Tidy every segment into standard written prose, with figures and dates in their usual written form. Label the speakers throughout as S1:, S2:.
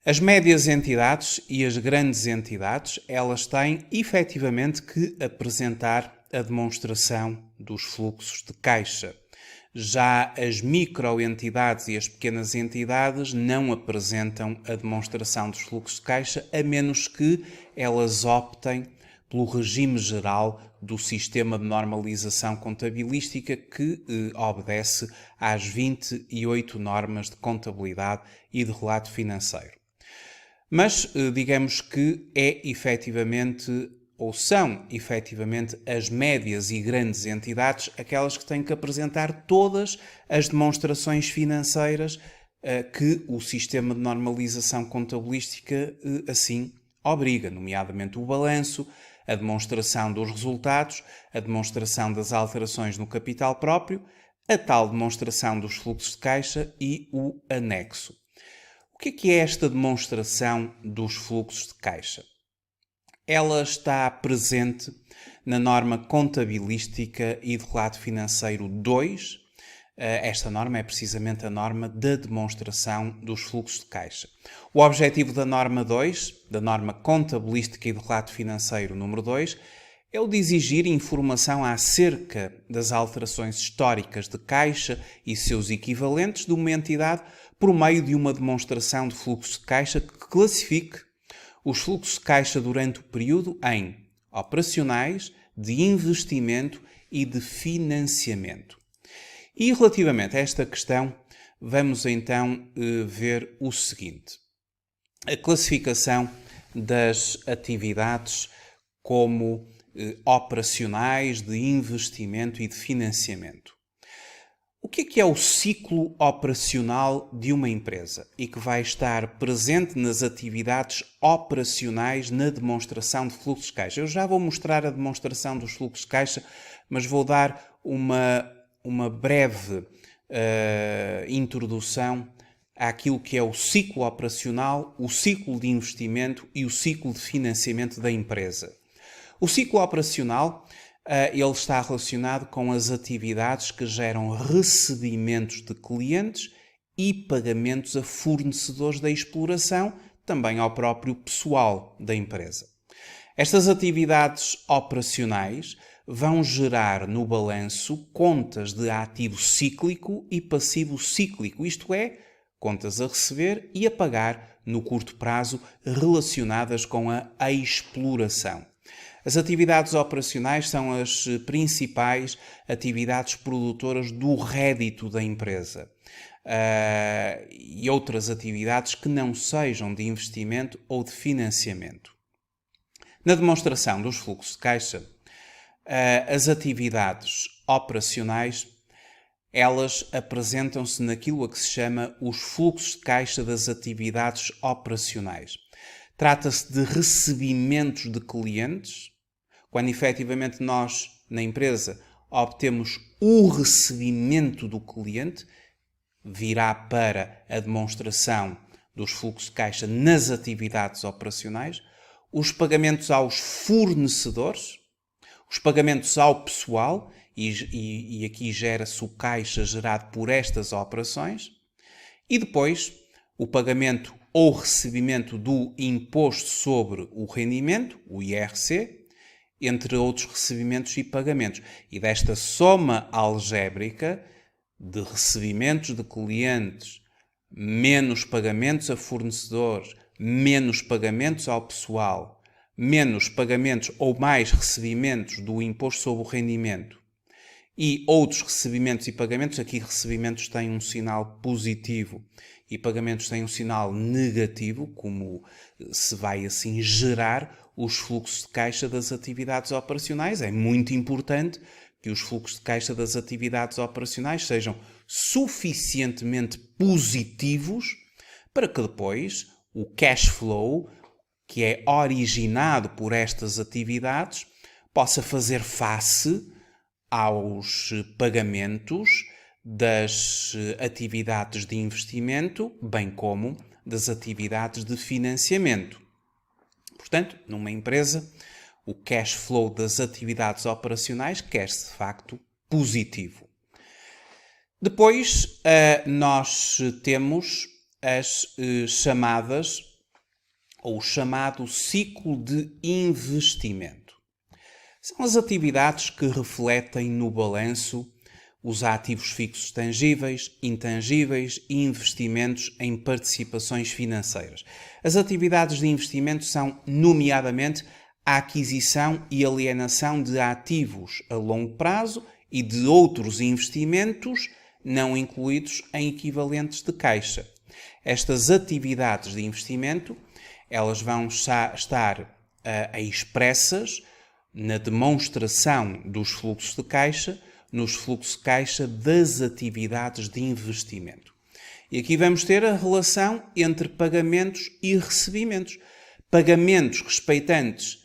S1: As médias entidades e as grandes entidades, elas têm efetivamente que apresentar a demonstração dos fluxos de caixa. Já as microentidades e as pequenas entidades não apresentam a demonstração dos fluxos de caixa, a menos que elas optem pelo regime geral do sistema de normalização contabilística que obedece às 28 normas de contabilidade e de relato financeiro. Mas digamos que é efetivamente, ou são efetivamente, as médias e grandes entidades aquelas que têm que apresentar todas as demonstrações financeiras que o sistema de normalização contabilística assim obriga, nomeadamente o balanço, a demonstração dos resultados, a demonstração das alterações no capital próprio, a tal demonstração dos fluxos de caixa e o anexo. O que é esta demonstração dos fluxos de caixa? Ela está presente na norma contabilística e de relato financeiro 2. Esta norma é precisamente a norma da demonstração dos fluxos de caixa. O objetivo da norma 2, da norma contabilística e de relato financeiro número 2, é o de exigir informação acerca das alterações históricas de caixa e seus equivalentes de uma entidade por meio de uma demonstração de fluxo de caixa que classifique os fluxos de caixa durante o período em operacionais, de investimento e de financiamento. E relativamente a esta questão, vamos então ver o seguinte. A classificação das atividades como operacionais, de investimento e de financiamento. O que é o ciclo operacional de uma empresa e que vai estar presente nas atividades operacionais na demonstração de fluxos de caixa? Eu já vou mostrar a demonstração dos fluxos de caixa, mas vou dar uma breve introdução àquilo que é o ciclo operacional, o ciclo de investimento e o ciclo de financiamento da empresa. O ciclo operacional ele está relacionado com as atividades que geram recebimentos de clientes e pagamentos a fornecedores da exploração, também ao próprio pessoal da empresa. Estas atividades operacionais vão gerar no balanço contas de ativo cíclico e passivo cíclico, isto é, contas a receber e a pagar no curto prazo relacionadas com a exploração. As atividades operacionais são as principais atividades produtoras do rédito da empresa e outras atividades que não sejam de investimento ou de financiamento. Na demonstração dos fluxos de caixa, as atividades operacionais elas apresentam-se naquilo a que se chama os fluxos de caixa das atividades operacionais. Trata-se de recebimentos de clientes, quando efetivamente nós, na empresa, obtemos o recebimento do cliente, virá para a demonstração dos fluxos de caixa nas atividades operacionais, os pagamentos aos fornecedores, os pagamentos ao pessoal, e aqui gera-se o caixa gerado por estas operações, e depois o pagamento ou recebimento do imposto sobre o rendimento, o IRC, entre outros recebimentos e pagamentos. E desta soma algébrica de recebimentos de clientes, menos pagamentos a fornecedores, menos pagamentos ao pessoal, menos pagamentos ou mais recebimentos do imposto sobre o rendimento e outros recebimentos e pagamentos, aqui recebimentos têm um sinal positivo e pagamentos têm um sinal negativo, como se vai assim gerar os fluxos de caixa das atividades operacionais. É muito importante que os fluxos de caixa das atividades operacionais sejam suficientemente positivos para que depois o cash flow, que é originado por estas atividades, possa fazer face aos pagamentos das atividades de investimento, bem como das atividades de financiamento. Portanto, numa empresa, o cash flow das atividades operacionais quer-se de facto positivo. Depois, nós temos as chamadas ou chamado ciclo de investimento. São as atividades que refletem no balanço os ativos fixos tangíveis, intangíveis e investimentos em participações financeiras. As atividades de investimento são, nomeadamente, a aquisição e alienação de ativos a longo prazo e de outros investimentos não incluídos em equivalentes de caixa. Estas atividades de investimento, elas vão estar expressas na demonstração dos fluxos de caixa, nos fluxos de caixa das atividades de investimento. E aqui vamos ter a relação entre pagamentos e recebimentos. Pagamentos respeitantes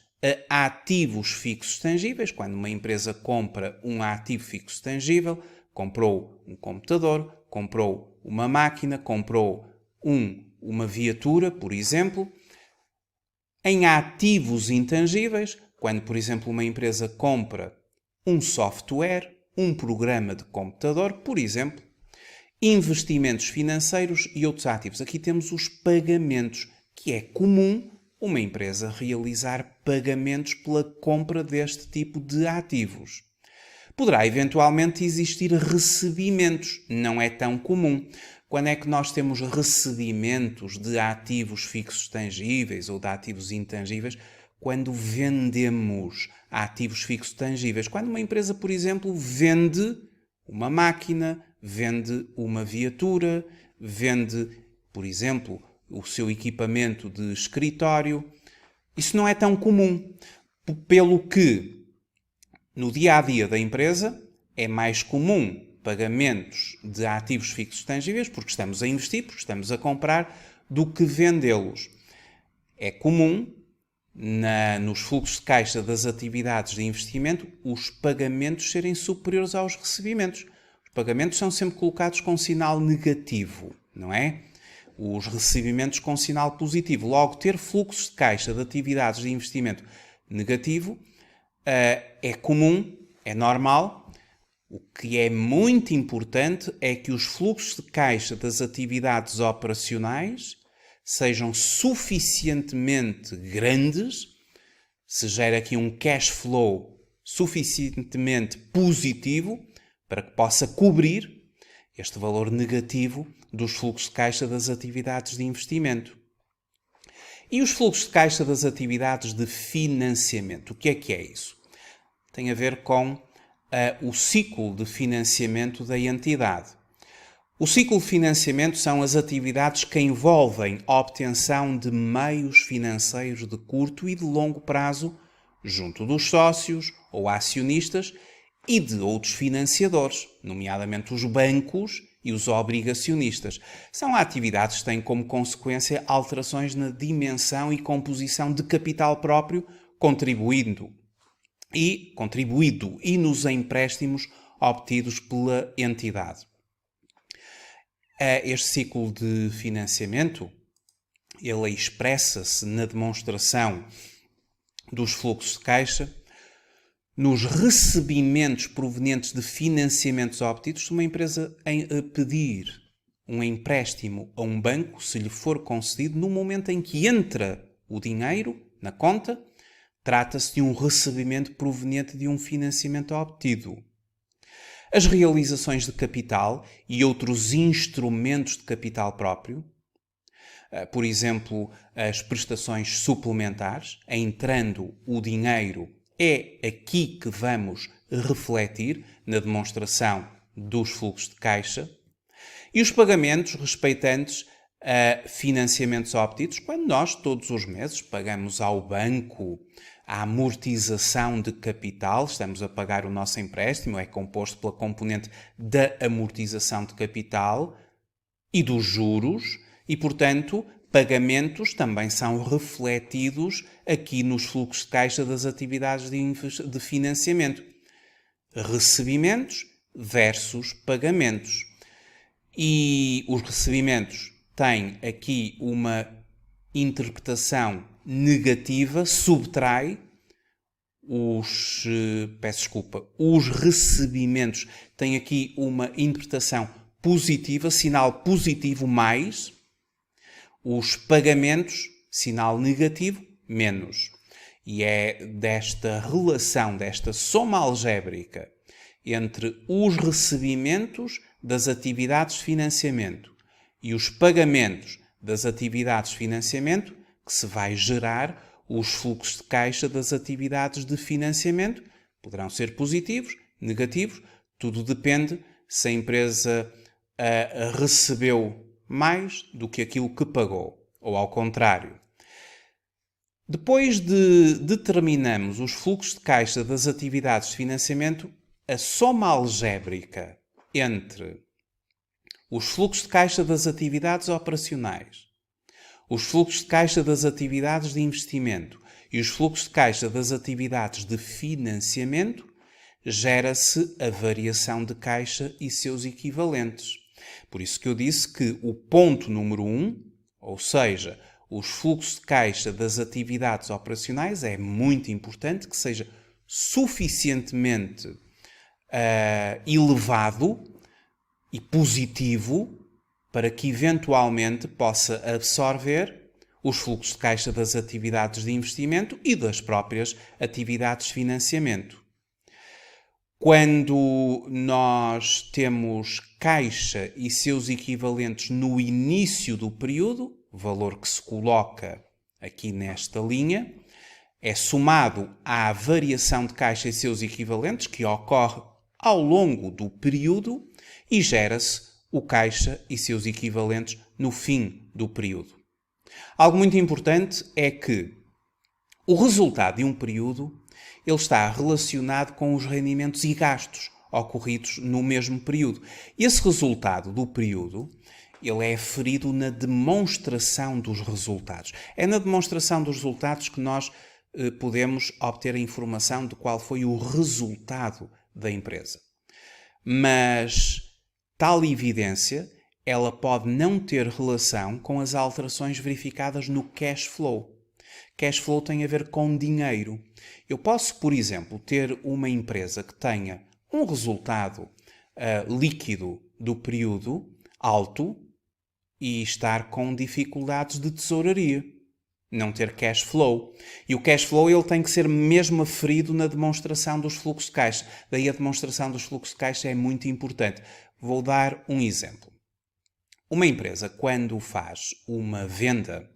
S1: a ativos fixos tangíveis, quando uma empresa compra um ativo fixo tangível, comprou um computador, comprou uma máquina, comprou uma viatura, por exemplo. Em ativos intangíveis, quando, por exemplo, uma empresa compra um software, um programa de computador, por exemplo, investimentos financeiros e outros ativos. Aqui temos os pagamentos, que é comum uma empresa realizar pagamentos pela compra deste tipo de ativos. Poderá eventualmente existir recebimentos, não é tão comum. Quando é que nós temos recebimentos de ativos fixos tangíveis ou de ativos intangíveis? Quando vendemos ativos fixos tangíveis. Quando uma empresa, por exemplo, vende uma máquina, vende uma viatura, vende, por exemplo, o seu equipamento de escritório. Isso não é tão comum, pelo que no dia-a-dia da empresa é mais comum pagamentos de ativos fixos tangíveis, porque estamos a investir, porque estamos a comprar, do que vendê-los. É comum nos fluxos de caixa das atividades de investimento os pagamentos serem superiores aos recebimentos. Os pagamentos são sempre colocados com sinal negativo, não é? Os recebimentos com sinal positivo. Logo, ter fluxos de caixa de atividades de investimento negativo é comum, é normal. O que é muito importante é que os fluxos de caixa das atividades operacionais sejam suficientemente grandes, se gera aqui um cash flow suficientemente positivo para que possa cobrir este valor negativo dos fluxos de caixa das atividades de investimento. E os fluxos de caixa das atividades de financiamento? O que é isso? Tem a ver com o ciclo de financiamento da entidade. O ciclo de financiamento são as atividades que envolvem a obtenção de meios financeiros de curto e de longo prazo junto dos sócios ou acionistas e de outros financiadores, nomeadamente os bancos e os obrigacionistas. São atividades que têm como consequência alterações na dimensão e composição de capital próprio, contribuído e nos empréstimos obtidos pela entidade. Este ciclo de financiamento, ele expressa-se na demonstração dos fluxos de caixa, nos recebimentos provenientes de financiamentos obtidos. Se uma empresa pedir um empréstimo a um banco, se lhe for concedido, no momento em que entra o dinheiro na conta, trata-se de um recebimento proveniente de um financiamento obtido. As realizações de capital e outros instrumentos de capital próprio, por exemplo, as prestações suplementares, entrando o dinheiro, é aqui que vamos refletir na demonstração dos fluxos de caixa, e os pagamentos respeitantes a financiamentos obtidos, quando nós todos os meses pagamos ao banco a amortização de capital, estamos a pagar o nosso empréstimo, é composto pela componente da amortização de capital e dos juros, e, portanto, pagamentos também são refletidos aqui nos fluxos de caixa das atividades de financiamento. Recebimentos versus pagamentos. E os recebimentos têm aqui uma interpretação negativa, subtrai os recebimentos têm aqui uma interpretação positiva, sinal positivo mais. Os pagamentos sinal negativo, menos. E é desta relação, desta soma algébrica entre os recebimentos das atividades de financiamento e os pagamentos das atividades de financiamento que se vai gerar os fluxos de caixa das atividades de financiamento. Poderão ser positivos, negativos, tudo depende se a empresa recebeu mais do que aquilo que pagou, ou ao contrário. Depois de determinarmos os fluxos de caixa das atividades de financiamento, a soma algébrica entre os fluxos de caixa das atividades operacionais, os fluxos de caixa das atividades de investimento e os fluxos de caixa das atividades de financiamento, gera-se a variação de caixa e seus equivalentes. Por isso que eu disse que o ponto número 1, ou seja, os fluxos de caixa das atividades operacionais, é muito importante que seja suficientemente elevado e positivo para que eventualmente possa absorver os fluxos de caixa das atividades de investimento e das próprias atividades de financiamento. Quando nós temos caixa e seus equivalentes no início do período, valor que se coloca aqui nesta linha, é somado à variação de caixa e seus equivalentes que ocorre ao longo do período e gera-se o caixa e seus equivalentes no fim do período. Algo muito importante é que o resultado de um período ele está relacionado com os rendimentos e gastos ocorridos no mesmo período. Esse resultado do período ele é aferido na demonstração dos resultados. É na demonstração dos resultados que nós podemos obter a informação de qual foi o resultado da empresa. Mas tal evidência ela pode não ter relação com as alterações verificadas no cash flow. Cash flow tem a ver com dinheiro. Eu posso, por exemplo, ter uma empresa que tenha um resultado líquido do período alto e estar com dificuldades de tesouraria. Não ter cash flow. E o cash flow ele tem que ser mesmo aferido na demonstração dos fluxos de caixa. Daí a demonstração dos fluxos de caixa é muito importante. Vou dar um exemplo. Uma empresa, quando faz uma venda,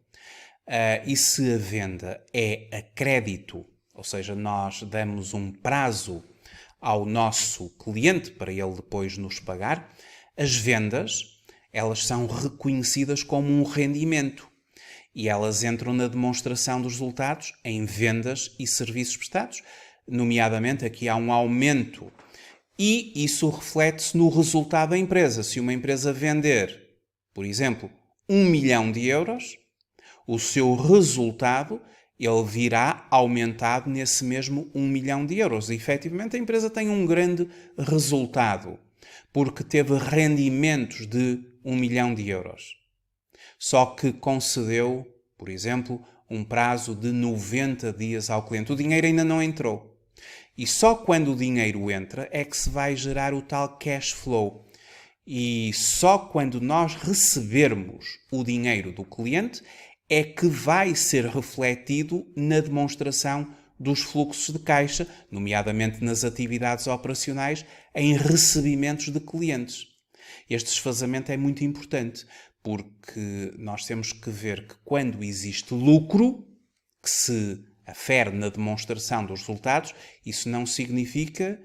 S1: e se a venda é a crédito, ou seja, nós damos um prazo ao nosso cliente para ele depois nos pagar, as vendas elas são reconhecidas como um rendimento e elas entram na demonstração dos resultados em vendas e serviços prestados, nomeadamente aqui há um aumento e isso reflete-se no resultado da empresa. Se uma empresa vender, por exemplo, 1 milhão de euros, o seu resultado ele virá aumentado nesse mesmo 1 milhão de euros. E, efetivamente, a empresa tem um grande resultado, porque teve rendimentos de 1 milhão de euros. Só que concedeu, por exemplo, um prazo de 90 dias ao cliente. O dinheiro ainda não entrou. E só quando o dinheiro entra é que se vai gerar o tal cash flow. E só quando nós recebermos o dinheiro do cliente é que vai ser refletido na demonstração dos fluxos de caixa, nomeadamente nas atividades operacionais, em recebimentos de clientes. Este desfazamento é muito importante, porque nós temos que ver que quando existe lucro, que se afere na demonstração dos resultados, isso não significa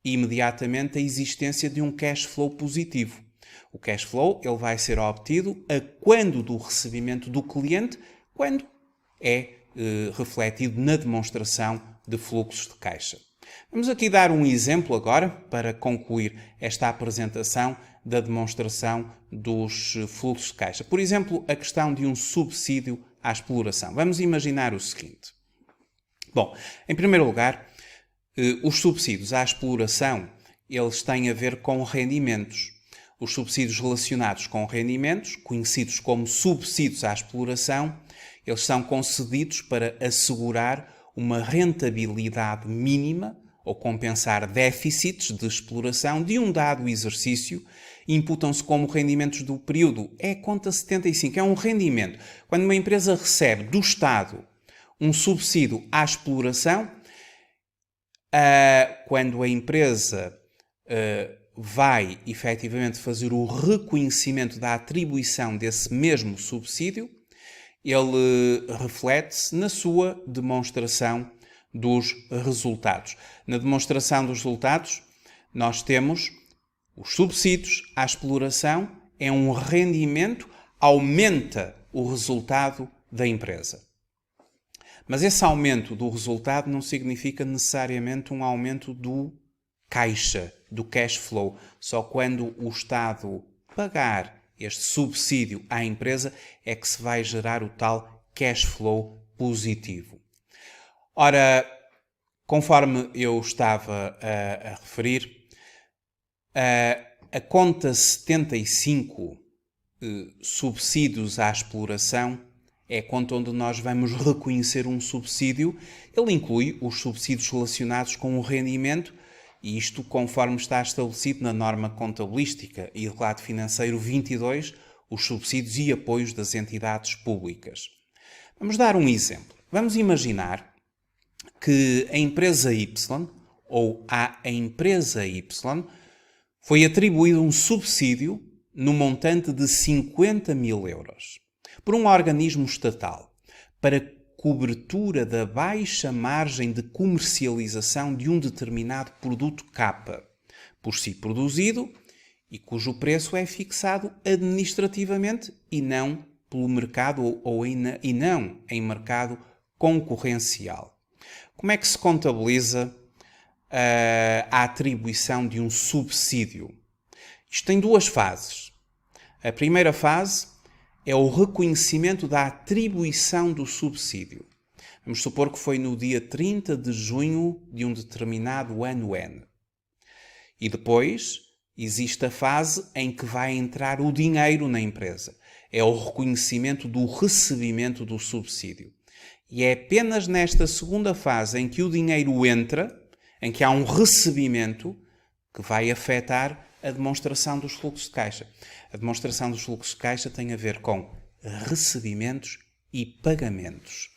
S1: imediatamente a existência de um cash flow positivo. O cash flow ele vai ser obtido a quando do recebimento do cliente, quando é refletido na demonstração de fluxos de caixa. Vamos aqui dar um exemplo agora para concluir esta apresentação da demonstração dos fluxos de caixa. Por exemplo, a questão de um subsídio à exploração. Vamos imaginar o seguinte. Bom, em primeiro lugar, os subsídios à exploração eles têm a ver com rendimentos. Os subsídios relacionados com rendimentos, conhecidos como subsídios à exploração, eles são concedidos para assegurar uma rentabilidade mínima ou compensar déficits de exploração de um dado exercício imputam-se como rendimentos do período. É a conta 75, é um rendimento. Quando uma empresa recebe do Estado um subsídio à exploração, quando a empresa vai efetivamente fazer o reconhecimento da atribuição desse mesmo subsídio, ele reflete-se na sua demonstração dos resultados. Na demonstração dos resultados, nós temos os subsídios à exploração, é um rendimento, aumenta o resultado da empresa. Mas esse aumento do resultado não significa necessariamente um aumento do caixa, do cash flow. Só quando o Estado pagar este subsídio à empresa é que se vai gerar o tal cash flow positivo. Ora, conforme eu estava a referir, a conta 75, subsídios à exploração, é a conta onde nós vamos reconhecer um subsídio. Ele inclui os subsídios relacionados com o rendimento, e isto conforme está estabelecido na norma contabilística e relato financeiro 22, os subsídios e apoios das entidades públicas. Vamos dar um exemplo. Vamos imaginar que a empresa Y, ou à empresa Y, foi atribuído um subsídio no montante de 50 mil euros por um organismo estatal para cobertura da baixa margem de comercialização de um determinado produto K, por si produzido e cujo preço é fixado administrativamente e não pelo mercado e não em mercado concorrencial. Como é que se contabiliza a atribuição de um subsídio? Isto tem duas fases. A primeira fase é o reconhecimento da atribuição do subsídio. Vamos supor que foi no dia 30 de junho de um determinado ano N. E depois existe a fase em que vai entrar o dinheiro na empresa. É o reconhecimento do recebimento do subsídio. E é apenas nesta segunda fase em que o dinheiro entra, em que há um recebimento, que vai afetar a demonstração dos fluxos de caixa. A demonstração dos fluxos de caixa tem a ver com recebimentos e pagamentos.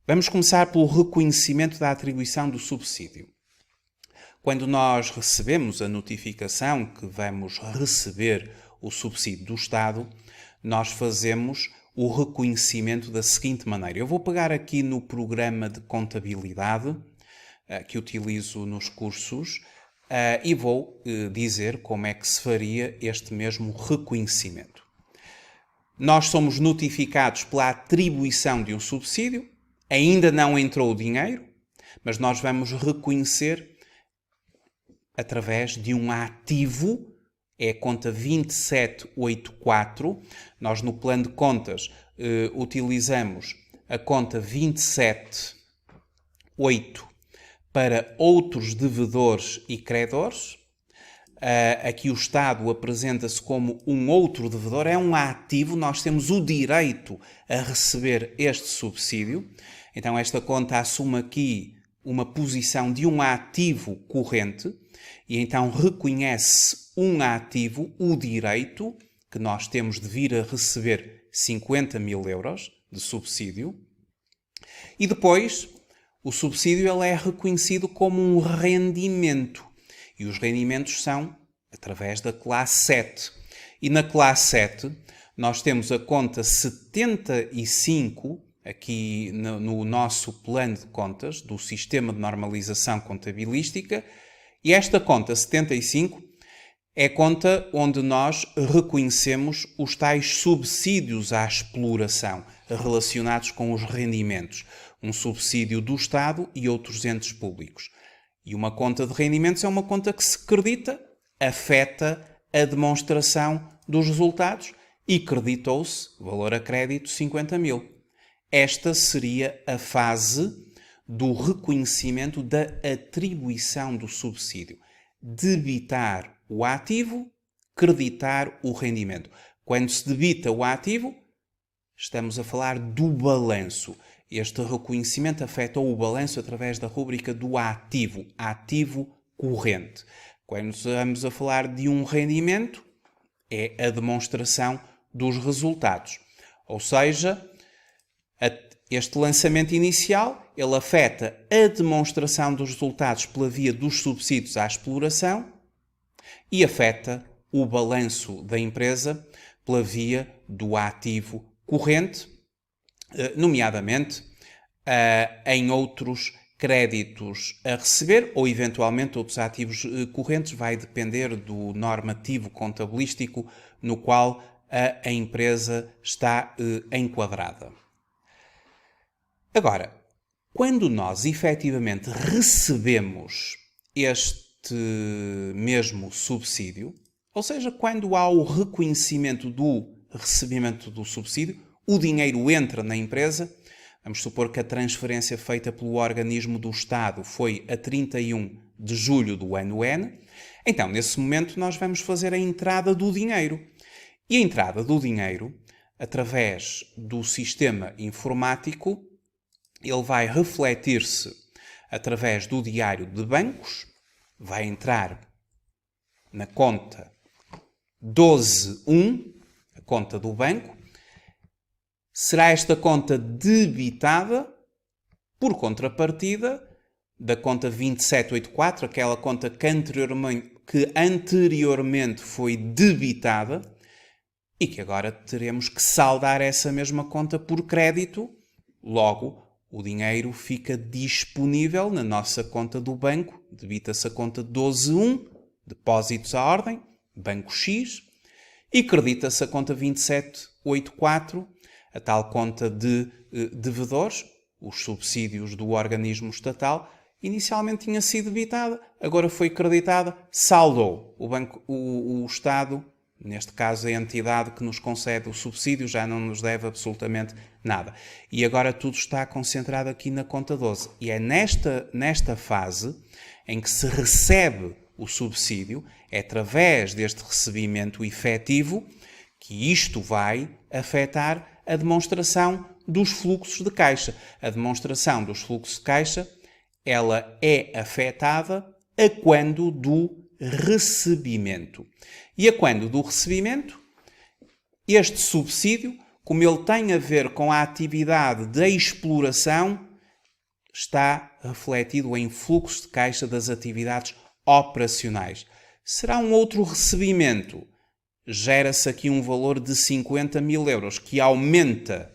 S1: Vamos começar pelo reconhecimento da atribuição do subsídio. Quando nós recebemos a notificação que vamos receber o subsídio do Estado, nós fazemos o reconhecimento da seguinte maneira. Eu vou pegar aqui no programa de contabilidade que utilizo nos cursos e vou dizer como é que se faria este mesmo reconhecimento. Nós somos notificados pela atribuição de um subsídio, ainda não entrou o dinheiro, mas nós vamos reconhecer através de um ativo, é a conta 2784. Nós no plano de contas utilizamos a conta 278 para outros devedores e credores. Aqui o Estado apresenta-se como um outro devedor, é um ativo, nós temos o direito a receber este subsídio. Então esta conta assume aqui uma posição de um ativo corrente e então reconhece um ativo, o direito que nós temos de vir a receber 50 mil euros de subsídio. E depois o subsídio ele é reconhecido como um rendimento. E os rendimentos são através da classe 7. E na classe 7 nós temos a conta 75, aqui no nosso plano de contas, do Sistema de Normalização Contabilística. E esta conta 75 é a conta onde nós reconhecemos os tais subsídios à exploração relacionados com os rendimentos. Um subsídio do Estado e outros entes públicos. E uma conta de rendimentos é uma conta que se credita, afeta a demonstração dos resultados e creditou-se, valor a crédito, 50 mil. Esta seria a fase do reconhecimento da atribuição do subsídio. Debitar o ativo, creditar o rendimento. Quando se debita o ativo, estamos a falar do balanço. Este reconhecimento afeta o balanço através da rúbrica do ativo, ativo corrente. Quando estamos a falar de um rendimento, é a demonstração dos resultados. Ou seja, este lançamento inicial, ele afeta a demonstração dos resultados pela via dos subsídios à exploração e afeta o balanço da empresa pela via do ativo corrente, nomeadamente em outros créditos a receber ou eventualmente outros ativos correntes, vai depender do normativo contabilístico no qual a empresa está enquadrada. Agora, quando nós efetivamente recebemos este mesmo subsídio, ou seja, quando há o reconhecimento do recebimento do subsídio, o dinheiro entra na empresa, vamos supor que a transferência feita pelo organismo do Estado foi a 31 de julho do ano N, então nesse momento nós vamos fazer a entrada do dinheiro. E a entrada do dinheiro, através do sistema informático, ele vai refletir-se através do diário de bancos, vai entrar na conta 12.1, a conta do banco. Será esta conta debitada por contrapartida da conta 2784, aquela conta que anteriormente foi debitada e que agora teremos que saldar essa mesma conta por crédito. Logo, o dinheiro fica disponível na nossa conta do banco, debita-se a conta 12.1, depósitos à ordem, banco X, e credita-se a conta 2784, a tal conta de devedores, os subsídios do organismo estatal. Inicialmente tinha sido debitada, agora foi creditada, saldou. O Estado, neste caso a entidade que nos concede o subsídio, já não nos deve absolutamente nada. E agora tudo está concentrado aqui na conta 12. E é nesta fase em que se recebe o subsídio, é através deste recebimento efetivo que isto vai afetar a demonstração dos fluxos de caixa. A demonstração dos fluxos de caixa, ela é afetada a quando do recebimento. E a quando do recebimento, este subsídio, como ele tem a ver com a atividade da exploração, está refletido em fluxo de caixa das atividades operacionais. Será um outro recebimento. Gera-se aqui um valor de 50.000 euros, que aumenta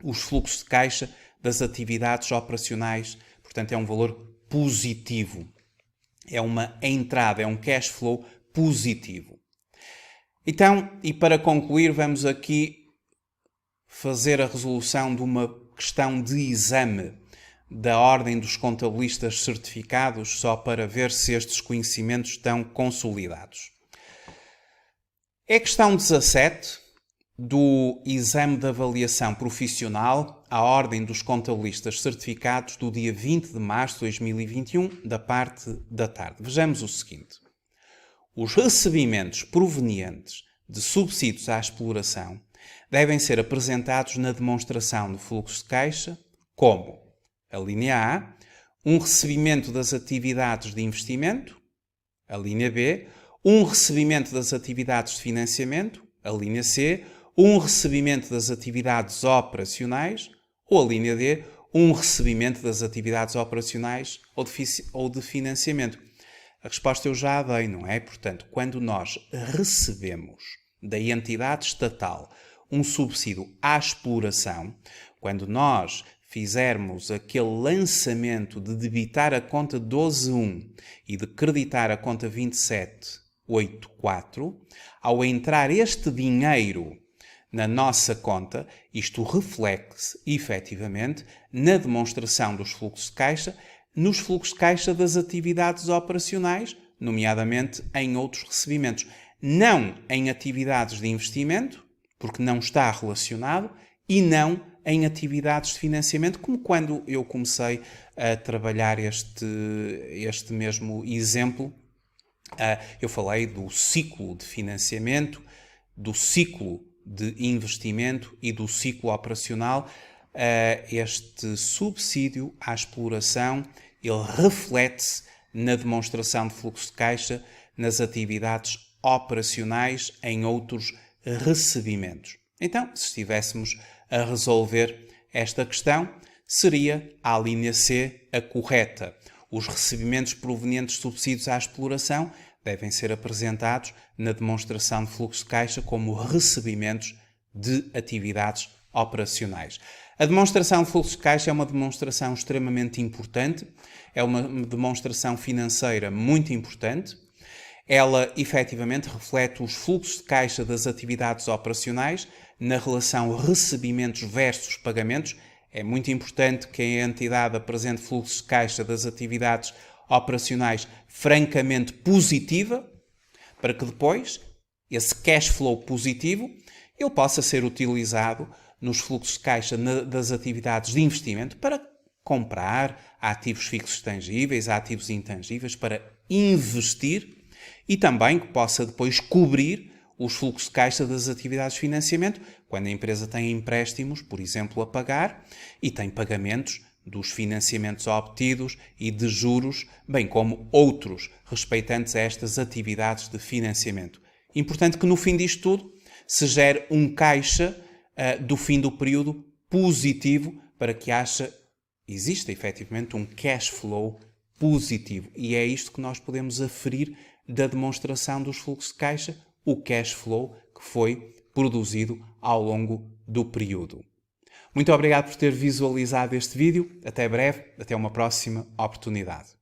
S1: os fluxos de caixa das atividades operacionais. Portanto, é um valor positivo. É uma entrada, é um cash flow positivo. Então, e para concluir, vamos aqui fazer a resolução de uma questão de exame da Ordem dos Contabilistas Certificados, só para ver se estes conhecimentos estão consolidados. É a questão 17 do exame de avaliação profissional à Ordem dos Contabilistas Certificados do dia 20 de março de 2021, da parte da tarde. Vejamos o seguinte. Os recebimentos provenientes de subsídios à exploração devem ser apresentados na demonstração de fluxo de caixa como a linha A, um recebimento das atividades de investimento, a linha B, um recebimento das atividades de financiamento, a linha C, um recebimento das atividades operacionais, ou a linha D, um recebimento das atividades operacionais ou de financiamento. A resposta eu já a dei, não é? Portanto, quando nós recebemos da entidade estatal um subsídio à exploração, quando nós fizermos aquele lançamento de debitar a conta 12.1 e de creditar a conta 27.84, ao entrar este dinheiro na nossa conta, isto reflete-se efetivamente na demonstração dos fluxos de caixa, nos fluxos de caixa das atividades operacionais, nomeadamente em outros recebimentos. Não em atividades de investimento, porque não está relacionado, e não em atividades de financiamento, como quando eu comecei a trabalhar este mesmo exemplo. Eu falei do ciclo de financiamento, do ciclo de investimento e do ciclo operacional. Este subsídio à exploração, ele reflete-se na demonstração de fluxo de caixa nas atividades operacionais em outros recebimentos. Então, se estivéssemos a resolver esta questão, seria a linha C a correta. Os recebimentos provenientes de subsídios à exploração devem ser apresentados na demonstração de fluxo de caixa como recebimentos de atividades operacionais. A demonstração de fluxo de caixa é uma demonstração extremamente importante, é uma demonstração financeira muito importante. Ela efetivamente reflete os fluxos de caixa das atividades operacionais na relação recebimentos versus pagamentos. É muito importante que a entidade apresente fluxos de caixa das atividades operacionais francamente positiva, para que depois esse cash flow positivo ele possa ser utilizado nos fluxos de caixa das atividades de investimento para comprar ativos fixos tangíveis, ativos intangíveis, para investir e também que possa depois cobrir os fluxos de caixa das atividades de financiamento, quando a empresa tem empréstimos, por exemplo, a pagar e tem pagamentos dos financiamentos obtidos e de juros, bem como outros respeitantes a estas atividades de financiamento. Importante que no fim disto tudo se gere um caixa do fim do período positivo para que exista efetivamente um cash flow positivo. E é isto que nós podemos aferir da demonstração dos fluxos de caixa, o cash flow que foi produzido ao longo do período. Muito obrigado por ter visualizado este vídeo. Até breve, até uma próxima oportunidade.